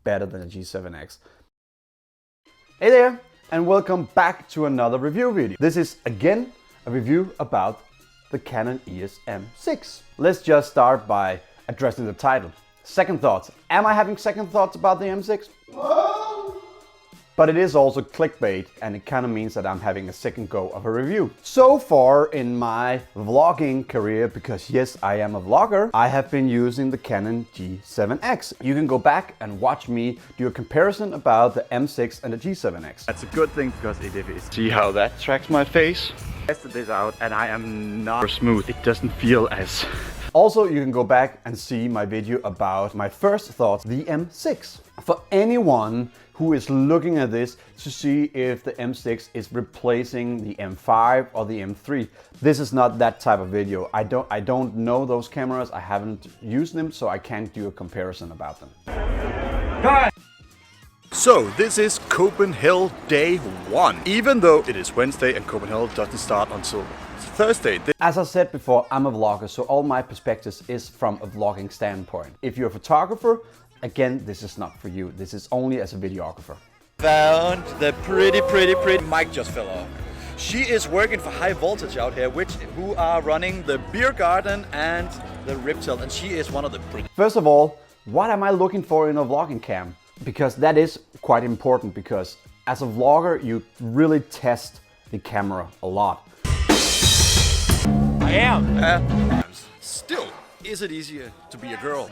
better than a G7X. Hey there, and welcome back to another review video. This is again a review about the Canon EOS M6. Let's just start by addressing the title. Second thoughts. Am I having second thoughts about the M6? But it is also clickbait, and it kind of means that I'm having a second go of a review. So far in my vlogging career, because yes, I am a vlogger, I have been using the Canon G7X. You can go back and watch me do a comparison about the M6 and the G7X. That's a good thing because it is. See how that tracks my face? I tested this out and I am not smooth. It doesn't feel as... Also, you can go back and see my video about my first thoughts, the M6. For anyone who is looking at this to see if the M6 is replacing the M5 or the M3, this is not that type of video. I don't know those cameras, I haven't used them, so I can't do a comparison about them. Hi. So this is Copenhagen day 1, even though it is Wednesday and Copenhagen doesn't start until Thursday. As I said before, I'm a vlogger, so all my perspectives is from a vlogging standpoint. If you're a photographer, again, this is not for you. This is only as a videographer. Found the pretty mic just fell off. She is working for High Voltage out here, who are running the Beer Garden and the Riptail, and she is one of the pretty. First of all, what am I looking for in a vlogging cam? Because that is quite important, because as a vlogger, you really test the camera a lot. I am. Still, is it easier to be a girl?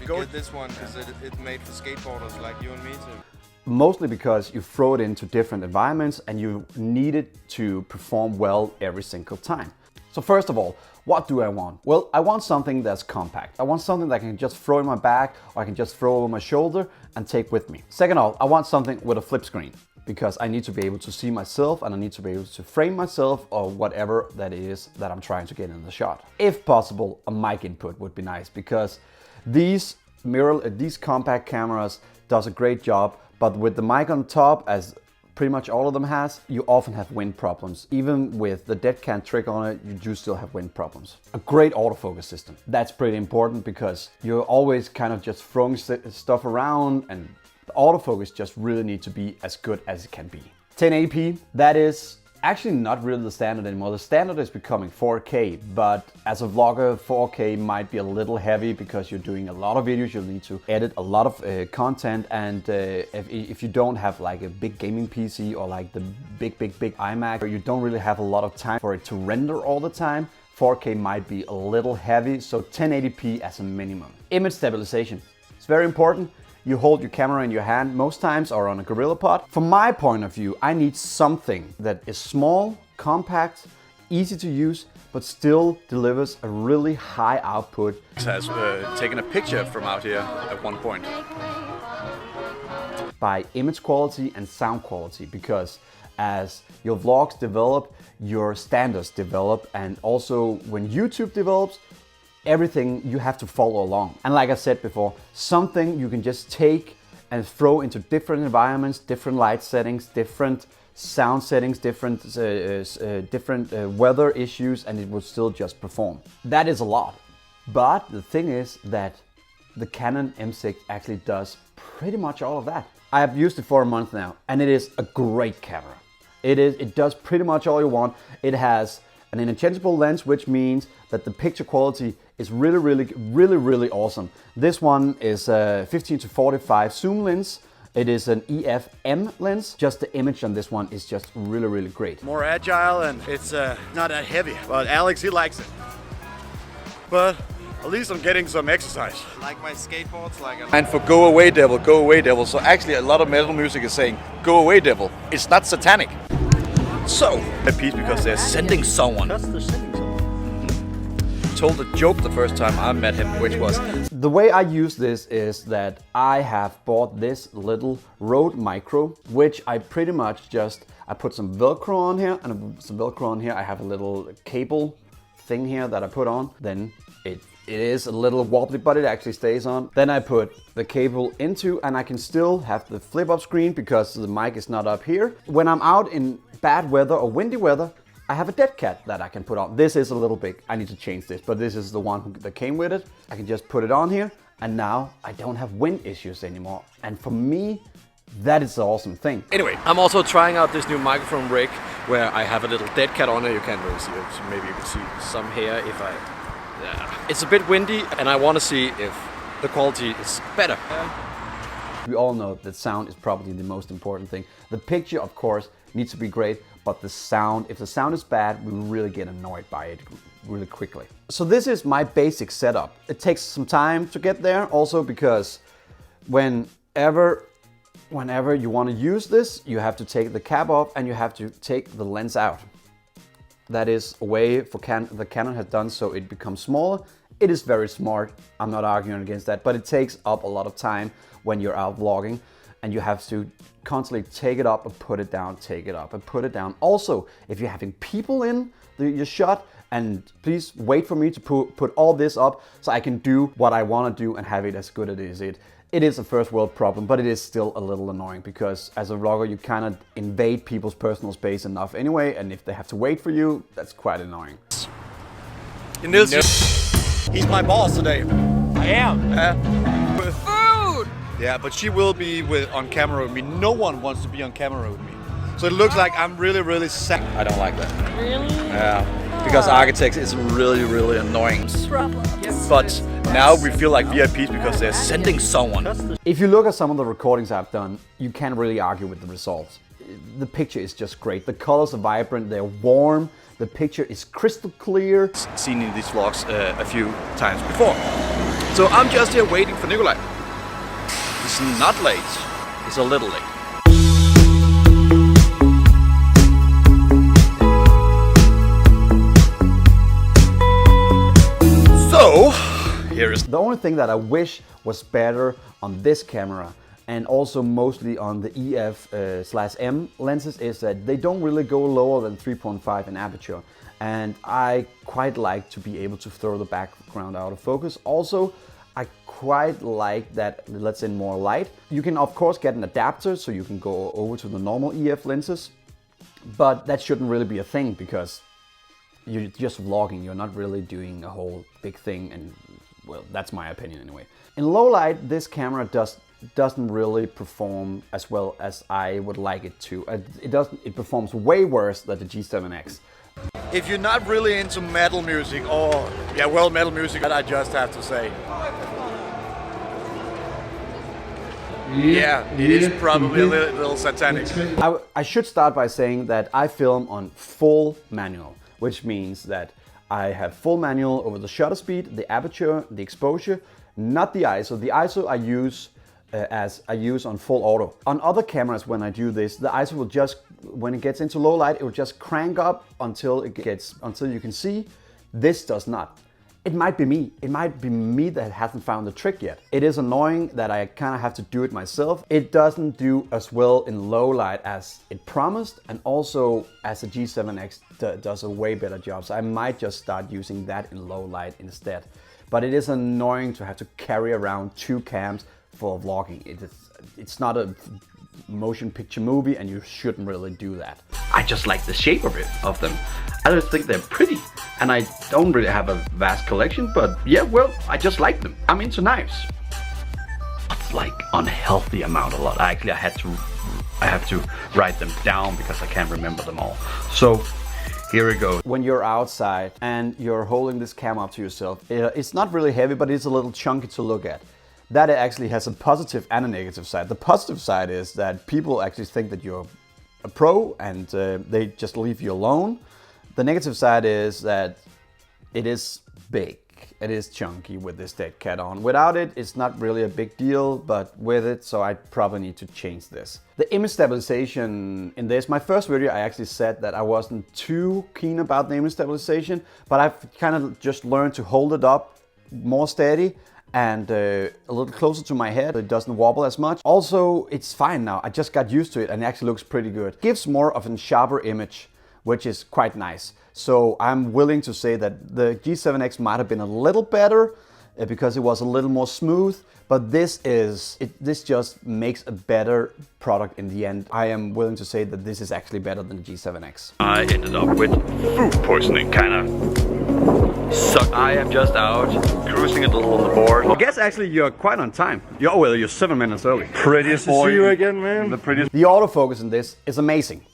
Get this one, is it made for skateboarders like you and me too? Mostly because you throw it into different environments and you need it to perform well every single time. So first of all, what do I want? Well, I want something that's compact. I want something that I can just throw in my bag or I can just throw over my shoulder and take with me. Second of all, I want something with a flip screen, because I need to be able to see myself and I need to be able to frame myself or whatever that is that I'm trying to get in the shot. If possible, a mic input would be nice, because these compact cameras does a great job, but with the mic on top, as pretty much all of them has, you often have wind problems. Even with the dead cat trick on it, you do still have wind problems. A great autofocus system. That's pretty important, because you're always kind of just throwing stuff around, and the autofocus just really needs to be as good as it can be. 1080p, that is actually not really the standard anymore. The standard is becoming 4K, but as a vlogger, 4K might be a little heavy because you're doing a lot of videos, you'll need to edit a lot of content, and if you don't have like a big gaming PC or like the big iMac, or you don't really have a lot of time for it to render all the time, 4K might be a little heavy, so 1080p as a minimum. Image stabilization, it's very important. You hold your camera in your hand most times or on a GorillaPod. From my point of view, I need something that is small, compact, easy to use, but still delivers a really high output. Has taken a picture from out here at one point. By image quality and sound quality, because as your vlogs develop, your standards develop, and also when YouTube develops, everything you have to follow along. And like I said before, something you can just take and throw into different environments, different light settings, different sound settings, different weather issues, and it will still just perform. That is a lot. But the thing is that the Canon M6 actually does pretty much all of that. I have used it for a month now, and it is a great camera. It does pretty much all you want. It has an interchangeable lens, which means that the picture quality is really awesome. This one is a 15-45 zoom lens. It is an EF-M lens. Just the image on this one is just really great. More agile, and it's not that heavy. But Alex, he likes it. But at least I'm getting some exercise. Like my skateboards, And for go away devil, go away devil. So actually a lot of metal music is saying, go away devil. It's not satanic. So, a piece because they're sending someone. That's the sending someone. Told a joke the first time I met him, which was... The way I use this is that I have bought this little Rode Micro, which I pretty much just, I put some Velcro on here and some Velcro on here. I have a little cable thing here that I put on. Then it is a little wobbly, but it actually stays on. Then I put the cable into, and I can still have the flip up screen because the mic is not up here. When I'm out in bad weather or windy weather, I have a dead cat that I can put on. This is a little big, I need to change this, but this is the one that came with it. I can just put it on here and now I don't have wind issues anymore. And for me, that is the awesome thing. Anyway, I'm also trying out this new microphone rig where I have a little dead cat on it. You can't really see it, so maybe you can see some hair if I... Yeah. It's a bit windy and I want to see if the quality is better. We all know that sound is probably the most important thing. The picture, of course, needs to be great, but the sound, if the sound is bad, we really get annoyed by it really quickly. So this is my basic setup. It takes some time to get there, also because whenever you want to use this, you have to take the cap off and you have to take the lens out. That is a way for the Canon has done so it becomes smaller. It is very smart, I'm not arguing against that, but it takes up a lot of time when you're out vlogging and you have to constantly take it up and put it down, take it up and put it down. Also, if you're having people in your shot, and please wait for me to put all this up so I can do what I want to do and have it as good as it is. It is a first world problem, but it is still a little annoying because as a vlogger you kind of invade people's personal space enough anyway, and if they have to wait for you, that's quite annoying. He's my boss today. I am. Food! Yeah, but she will be on camera with me. No one wants to be on camera with me. So it looks like I'm really, really sad. I don't like that. Really? Yeah, because architects is really, really annoying. But now we feel like VIPs because they're sending someone. If you look at some of the recordings I've done, you can't really argue with the results. The picture is just great. The colors are vibrant, they're warm, the picture is crystal clear. Seen in these vlogs a few times before. So I'm just here waiting for Nikolai. It's not late, it's a little late. So, here is... The only thing that I wish was better on this camera, and also mostly on the EF/M lenses, is that they don't really go lower than 3.5 in aperture. And I quite like to be able to throw the background out of focus. Also, I quite like that it lets in more light. You can of course get an adapter so you can go over to the normal EF lenses, but that shouldn't really be a thing because you're just vlogging, you're not really doing a whole big thing, and well, that's my opinion anyway. In low light, this camera doesn't really perform as well as I would like it to. It performs way worse than the G7X. If you're not really into metal music, or metal music, that I just have to say. Yeah, it is probably a little satanic. I should start by saying that I film on full manual, which means that I have full manual over the shutter speed, the aperture, the exposure, not the ISO. The ISO I use on full auto. On other cameras, when I do this, the ISO will just, when it gets into low light, it will just crank up until you can see. This does not. It might be me. It might be me that hasn't found the trick yet. It is annoying that I kind of have to do it myself. It doesn't do as well in low light as it promised, and also as the G7X does a way better job. So I might just start using that in low light instead. But it is annoying to have to carry around two cams for vlogging. It's not a motion picture movie, and you shouldn't really do that. I just like the shape of them. I just think they're pretty, and I don't really have a vast collection, but yeah, well, I just like them. I'm into knives. It's like unhealthy amount a lot. Actually, I have to write them down because I can't remember them all. So here we go. When you're outside and you're holding this camera up to yourself, it's not really heavy, but it's a little chunky to look at. That actually has a positive and a negative side. The positive side is that people actually think that you're a pro and they just leave you alone. The negative side is that it is big. It is chunky with this dead cat on. Without it, it's not really a big deal, but with it, so I probably need to change this. The image stabilization in this, my first video, I actually said that I wasn't too keen about the image stabilization, but I've kind of just learned to hold it up more steady and a little closer to my head. It doesn't wobble as much. Also, it's fine now. I just got used to it and it actually looks pretty good. It gives more of a sharper image, which is quite nice. So I'm willing to say that the G7X might have been a little better because it was a little more smooth, but this just makes a better product in the end. I am willing to say that this is actually better than the G7X. I ended up with food poisoning, kind of. suck. I am just out, cruising a little on the board. I guess actually you're quite on time. You're 7 minutes early. Prettiest boy. See you again, man. The prettiest. The autofocus in this is amazing.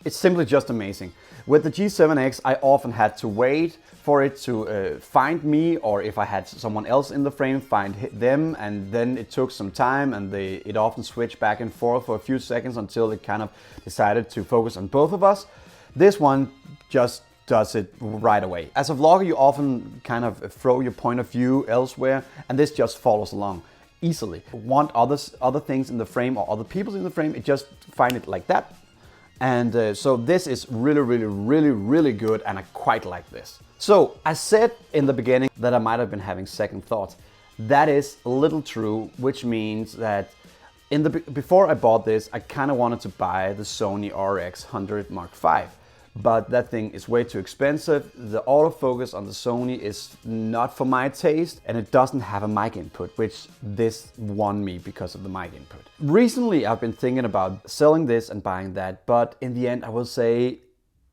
It's simply just amazing. With the G7X, I often had to wait for it to find me, or if I had someone else in the frame, find them, and then it took some time, and it often switched back and forth for a few seconds until it kind of decided to focus on both of us. This one just does it right away. As a vlogger, you often kind of throw your point of view elsewhere, and this just follows along easily. Want other things in the frame or other people in the frame, it just find it like that. And so this is really good, and I quite like this. So I said in the beginning that I might have been having second thoughts. That is a little true, which means that before I bought this, I kind of wanted to buy the Sony RX100 Mark V. But that thing is way too expensive. The autofocus on the Sony is not for my taste, and it doesn't have a mic input, which this won me because of the mic input. Recently, I've been thinking about selling this and buying that, but in the end, I will say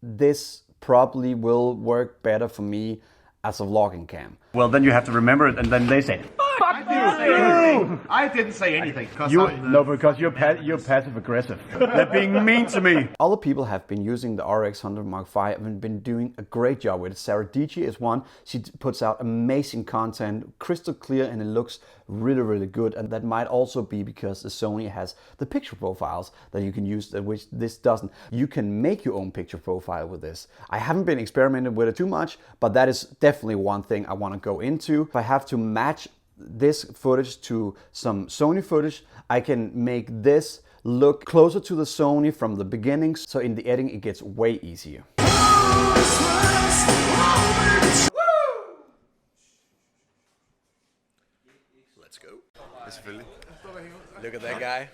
this probably will work better for me as a vlogging cam. Well, then you have to remember it, and then they say, Fuck you! I didn't say anything. because you're passive aggressive. They're being mean to me. Other people have been using the RX100 Mark V and been doing a great job with it. Sarah DG is one. She puts out amazing content, crystal clear, and it looks really good. And that might also be because the Sony has the picture profiles that you can use, which this doesn't. You can make your own picture profile with this. I haven't been experimenting with it too much, but that is definitely one thing I want to go into. If I have to match this footage to some Sony footage, I can make this look closer to the Sony from the beginning, so in the editing it gets way easier. Let's go. Look at that guy.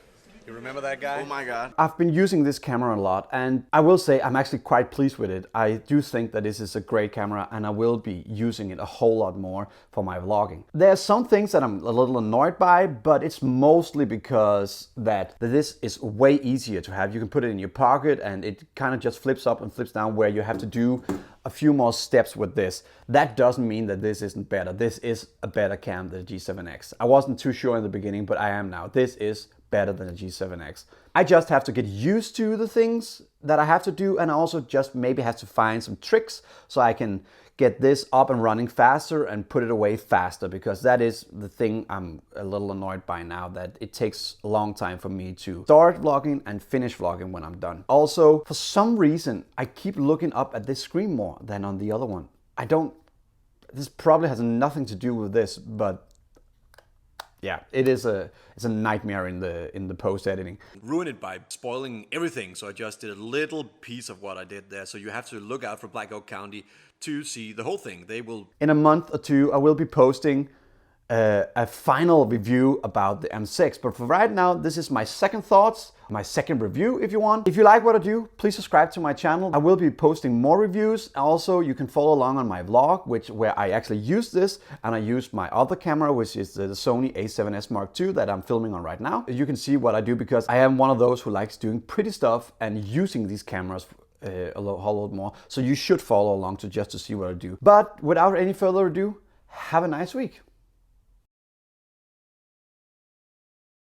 You remember that guy? Oh my god. I've been using this camera a lot, and I will say I'm actually quite pleased with it. I do think that this is a great camera, and I will be using it a whole lot more for my vlogging. There are some things that I'm a little annoyed by, but it's mostly because that this is way easier to have. You can put it in your pocket, and it kind of just flips up and flips down, where you have to do a few more steps with this. That doesn't mean that this isn't better. This is a better cam than the G7X. I wasn't too sure in the beginning, but I am now. This is better than the G7X. I just have to get used to the things that I have to do, and I also just maybe have to find some tricks so I can get this up and running faster and put it away faster, because that is the thing I'm a little annoyed by now, that it takes a long time for me to start vlogging and finish vlogging when I'm done. Also, for some reason, I keep looking up at this screen more than on the other one. This probably has nothing to do with this, but yeah, it's a nightmare in the post editing. Ruin it by spoiling everything, so I just did a little piece of what I did there. So you have to look out for Black Oak County to see the whole thing. They will... In a month or two, I will be posting a final review about the M6. But for right now, this is my second thoughts, my second review if you want. If you like what I do, please subscribe to my channel. I will be posting more reviews. Also, you can follow along on my vlog, where I actually use this, and I use my other camera, which is the Sony A7S Mark II that I'm filming on right now. You can see what I do, because I am one of those who likes doing pretty stuff and using these cameras a whole lot more. So you should follow along just to see what I do. But without any further ado, have a nice week.